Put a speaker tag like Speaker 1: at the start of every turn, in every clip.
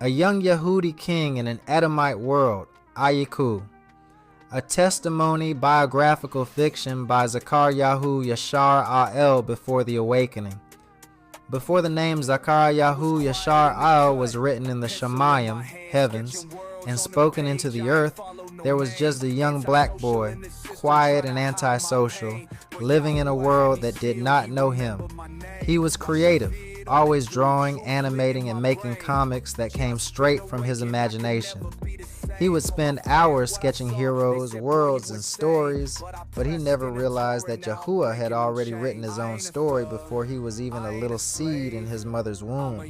Speaker 1: A young Yahudy king in an Edomite world, YYKEW. A testimony biographical fiction by Yahu Yashar Al before the awakening. Before the name Yahu Yashar Al was written in the Shemayim, heavens, and spoken into the earth, there was just a young black boy, quiet and antisocial, living in a world that did not know him. He was creative, always drawing, animating, and making comics that came straight from his imagination. He would spend hours sketching heroes, worlds, and stories, but he never realized that Yahuwah had already written his own story before he was even a little seed in his mother's womb.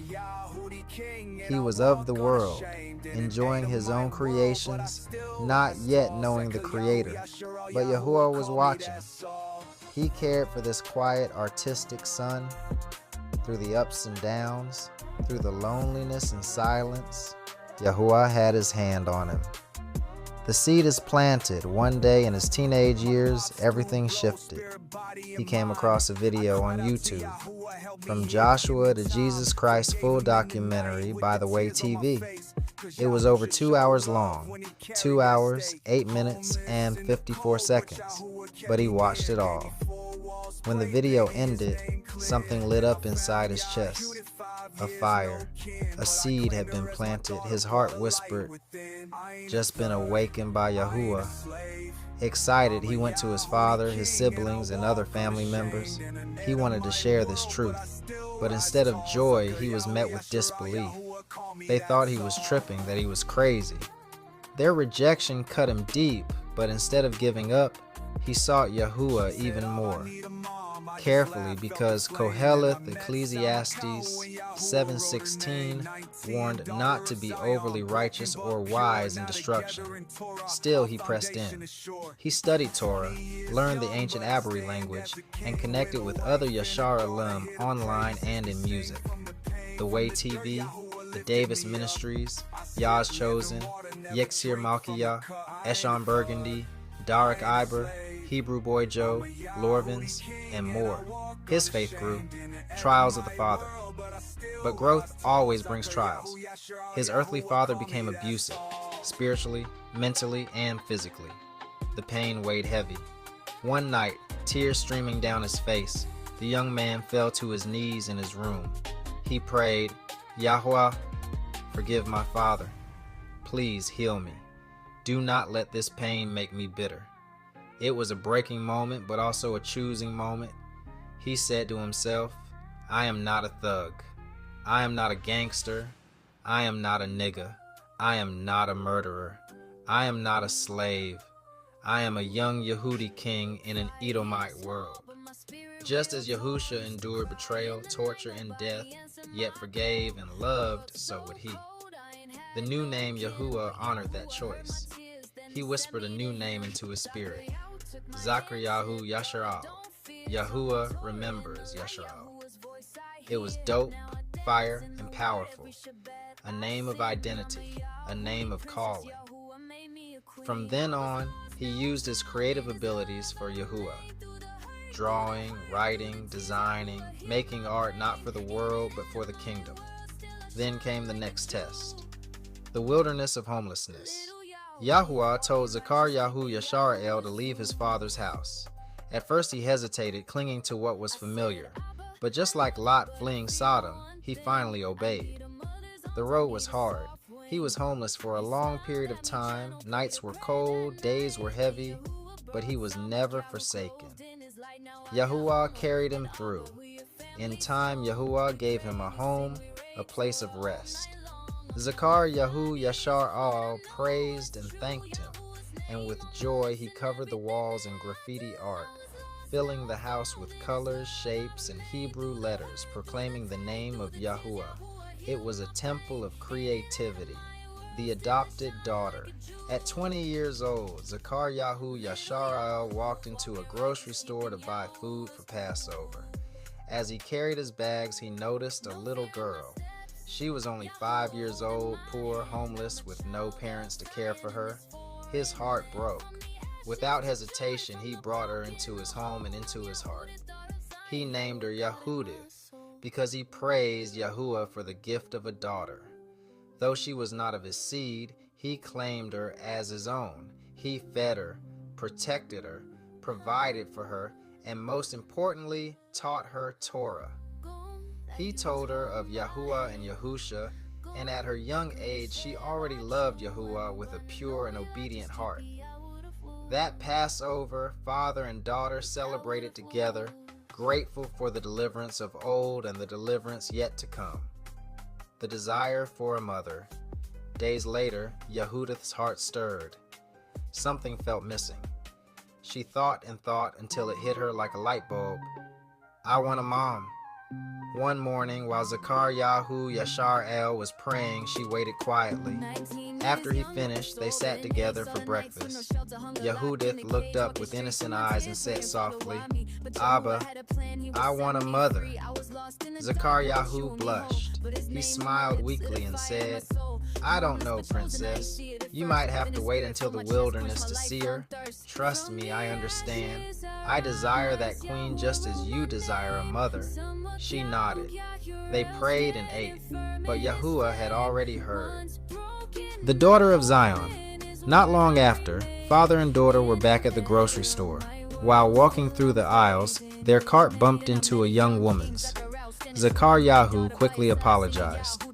Speaker 1: He was of the world, enjoying his own creations, not yet knowing the Creator, but Yahuwah was watching. He cared for this quiet, artistic son through the ups and downs, through the loneliness and silence. Yahuwah had his hand on him. The seed is planted. One day in his teenage years, everything shifted. He came across a video on YouTube, From Joshua to Jesus Christ full documentary by the YYKEW. It was over 2 hours long, 2 hours, 8 minutes, and 54 seconds, but he watched it all. When the video ended, something lit up inside his chest. A fire. A seed had been planted. His heart whispered, just been awakened by Yahuwah. Excited, he went to his father, his siblings, and other family members. He wanted to share this truth, but instead of joy, he was met with disbelief. They thought he was tripping, that he was crazy. Their rejection cut him deep, but instead of giving up, he sought Yahuwah even more. Carefully, because Koheleth Ecclesiastes 7:16 warned not to be overly righteous or wise in destruction. Still, he pressed in. He studied Torah, learned the ancient Abari language, and connected with other Yashar alum online and in music. The YYKEW, the Davis Ministries, Yah's Chosen, Yexir Malkiyah, Eshon Burgundy, Derek Iber, Hebrew Boy Joe, Lorvins, and more. His faith grew. Trials of the father. But growth always brings trials. His earthly father became abusive, spiritually, mentally, and physically. The pain weighed heavy. One night, tears streaming down his face, the young man fell to his knees in his room. He prayed, Yahuwah, forgive my father. Please heal me. Do not let this pain make me bitter. It was a breaking moment, but also a choosing moment. He said to himself, I am not a thug. I am not a gangster. I am not a nigga. I am not a murderer. I am not a slave. I am a young Yahudy king in an Edomite world. Just as Yahusha endured betrayal, torture, and death, yet forgave and loved, so would he. The new name Yahuwah honored that choice. He whispered a new name into his spirit. Yahu Yashar. Yahuwah remembers Yashar. It was dope, fire, and powerful. A name of identity, a name of calling. From then on, he used his creative abilities for Yahuwah. Drawing, writing, designing, making art not for the world but for the kingdom. Then came the next test. The wilderness of homelessness. Yahuwah told Yahu Yashar El to leave his father's house. At first he hesitated, clinging to what was familiar. But just like Lot fleeing Sodom, he finally obeyed. The road was hard. He was homeless for a long period of time. Nights were cold, days were heavy, but he was never forsaken. Yahuwah carried him through. In time, Yahuwah gave him a home, a place of rest. Yahu Yashar Al praised and thanked him, and with joy he covered the walls in graffiti art, filling the house with colors, shapes, and Hebrew letters, proclaiming the name of Yahuwah. It was a temple of creativity. The adopted daughter. At 20 years old, Yahu Yashar Al walked into a grocery store to buy food for Passover. As he carried his bags, he noticed a little girl. She was only 5 years old, poor, homeless, with no parents to care for her. His heart broke. Without hesitation, he brought her into his home and into his heart. He named her Yahudy because he praised Yahuwah for the gift of a daughter. Though she was not of his seed, he claimed her as his own. He fed her, protected her, provided for her, and most importantly, taught her Torah. He told her of Yahuwah and Yahusha, and at her young age, she already loved Yahuwah with a pure and obedient heart. That Passover, father and daughter celebrated together, grateful for the deliverance of old and the deliverance yet to come. The desire for a mother. Days later, Yehudith's heart stirred. Something felt missing. She thought and thought until it hit her like a light bulb. I want a mom. One morning, while Yahu Yashar El was praying, she waited quietly. After he finished, they sat together for breakfast. Yehudith looked up with innocent eyes and said softly, Abba, I want a mother. Yahu blushed. He smiled weakly and said, I don't know, princess. You might have to wait until the wilderness to see her. Trust me, I understand. I desire that queen just as you desire a mother. She nodded. They prayed and ate, but Yahuwah had already heard. The daughter of Zion. Not long after, father and daughter were back at the grocery store. While walking through the aisles, their cart bumped into a young woman's. Yahu quickly apologized.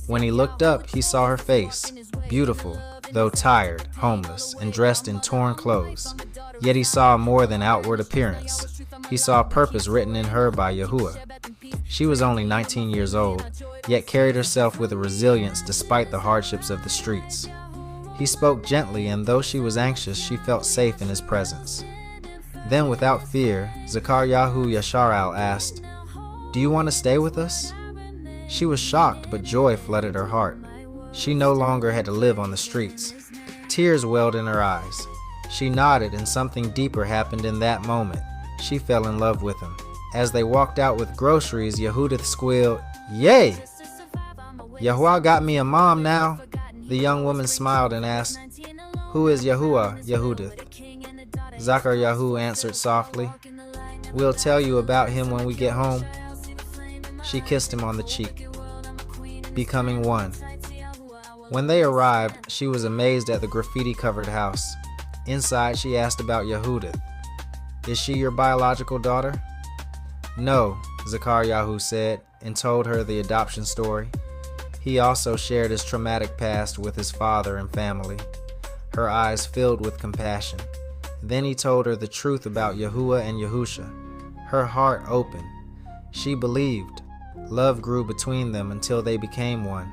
Speaker 1: When he looked up, he saw her face, beautiful, though tired, homeless, and dressed in torn clothes. Yet he saw more than outward appearance. He saw purpose written in her by Yahuwah. She was only 19 years old, yet carried herself with a resilience despite the hardships of the streets. He spoke gently, and though she was anxious, she felt safe in his presence. Then, without fear, Yahu Yasharal asked, Do you want to stay with us? She was shocked, but joy flooded her heart. She no longer had to live on the streets. Tears welled in her eyes. She nodded, and something deeper happened in that moment. She fell in love with him. As they walked out with groceries, Yehudith squealed, Yay! Yahuwah got me a mom now. The young woman smiled and asked, Who is Yahuwah, Yehudith? Yahu answered softly, We'll tell you about him when we get home. She kissed him on the cheek, becoming one. When they arrived, she was amazed at the graffiti-covered house. Inside, she asked about Yehudith. Is she your biological daughter? No, Yahu said, and told her the adoption story. He also shared his traumatic past with his father and family. Her eyes filled with compassion. Then he told her the truth about Yahuwah and Yahusha. Her heart opened. She believed. Love grew between them until they became one.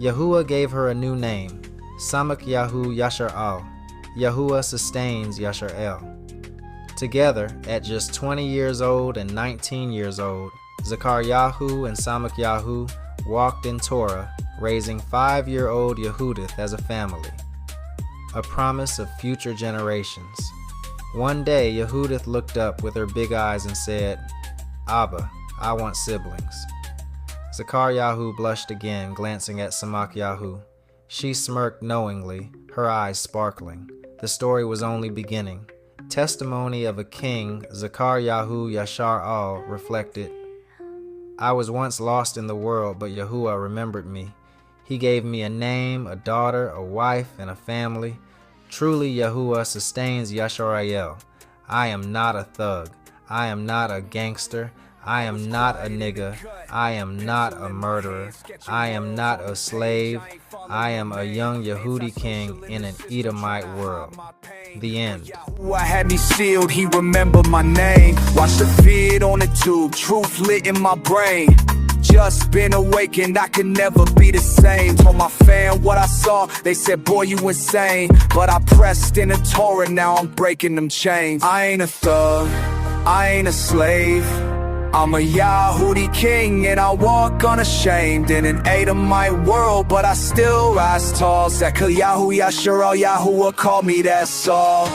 Speaker 1: Yahuwah gave her a new name, Samak Yahu Yashar Al. Yahuwah sustains Yashar El. Together, at just 20 years old and 19 years old, Yahu and Samak Yahu walked in Torah, raising 5-year-old Yehudith as a family. A promise of future generations. One day, Yehudith looked up with her big eyes and said, Abba, I want siblings. Yahu blushed again, glancing at Samak Yahu. She smirked knowingly, her eyes sparkling. The story was only beginning. Testimony of a king, Yahu Yashar Al, reflected, I was once lost in the world, but Yahuwah remembered me. He gave me a name, a daughter, a wife, and a family. Truly, Yahuwah sustains Yasharayel. I am not a thug. I am not a gangster. I am not a nigga. I am not a murderer. I am not a slave. I am a young Yahudy king in an Edomite world. The end. I had me sealed, he remembered my name. Watched the vid on the tube, truth lit in my brain. Just been awakened, I could never be the same. Told my fam what I saw, they said boy you insane. But I pressed in the Torah, now I'm breaking them chains. I ain't a thug, I ain't a slave. I'm a Yahudy king and I walk unashamed in an Edomite world, but I still rise tall. YYKEW Yashar Yahuwah call me, that's all.